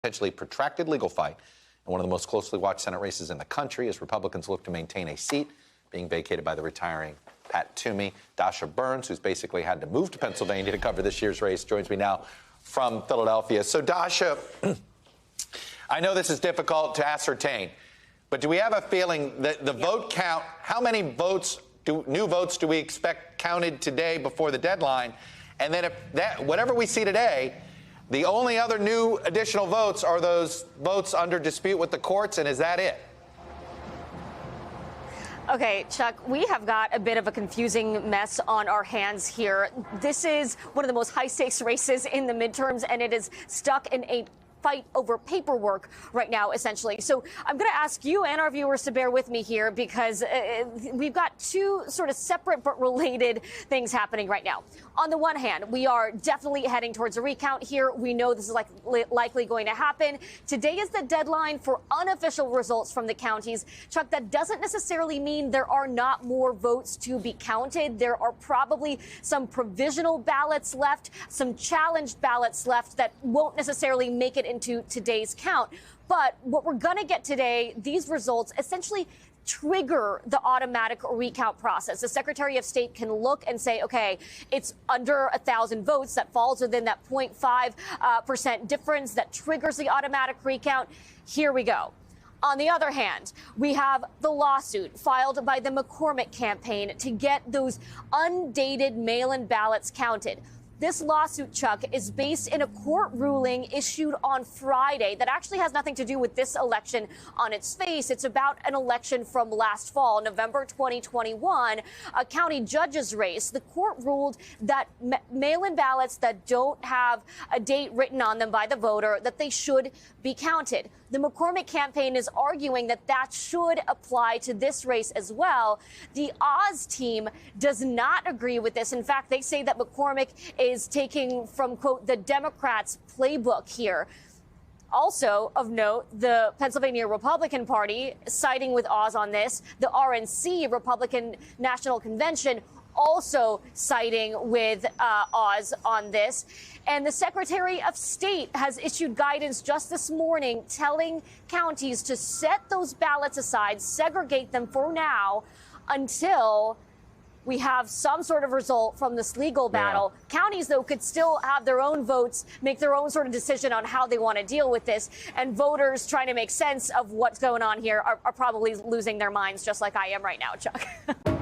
potentially protracted legal fight in one of the most closely watched Senate races in the country as Republicans look to maintain a seat being vacated by the retiring Pat Toomey. Dasha Burns, who's basically had to move to Pennsylvania to cover this year's race, joins me now from Philadelphia. So, Dasha, I know this is difficult to ascertain, but do we have a feeling that the vote count, how many new votes do we expect counted today before the deadline? And then if that, whatever we see today, the only other new additional votes are those votes under dispute with the courts, and is that it? Okay, Chuck, we have got a bit of a confusing mess on our hands here. This is one of the most high-stakes races in the midterms, and it is stuck in a fight over paperwork right now, essentially. So I'm going to ask you and our viewers to bear with me here because we've got two sort of separate but related things happening right now. On the one hand, we are definitely heading towards a recount here. We know this is likely going to happen. Today is the deadline for unofficial results from the counties. Chuck, that doesn't necessarily mean there are not more votes to be counted. There are probably some provisional ballots left, some challenged ballots left that won't necessarily make it into today's count. But what we're going to get today, these results essentially trigger the automatic recount process. The Secretary of State can look and say, okay, it's under 1,000 votes that falls within that 0.5% difference that triggers the automatic recount. Here we go. On the other hand, we have the lawsuit filed by the McCormick campaign to get those undated mail-in ballots counted. This lawsuit, Chuck, is based in a court ruling issued on Friday that actually has nothing to do with this election on its face. It's about an election from last fall, November 2021, a county judge's race. The court ruled that mail-in ballots that don't have a date written on them by the voter, that they should be counted. The McCormick campaign is arguing that that should apply to this race as well. The Oz team does not agree with this. In fact, they say that McCormick is taking from, quote, the Democrats' playbook here. Also of note, the Pennsylvania Republican Party siding with Oz on this, the RNC, Republican National Convention, also siding with Oz on this. And the Secretary of State has issued guidance just this morning telling counties to set those ballots aside, segregate them for now until we have some sort of result from this legal battle. Yeah. Counties, though, could still have their own votes, make their own sort of decision on how they want to deal with this. And voters trying to make sense of what's going on here are probably losing their minds just like I am right now, Chuck.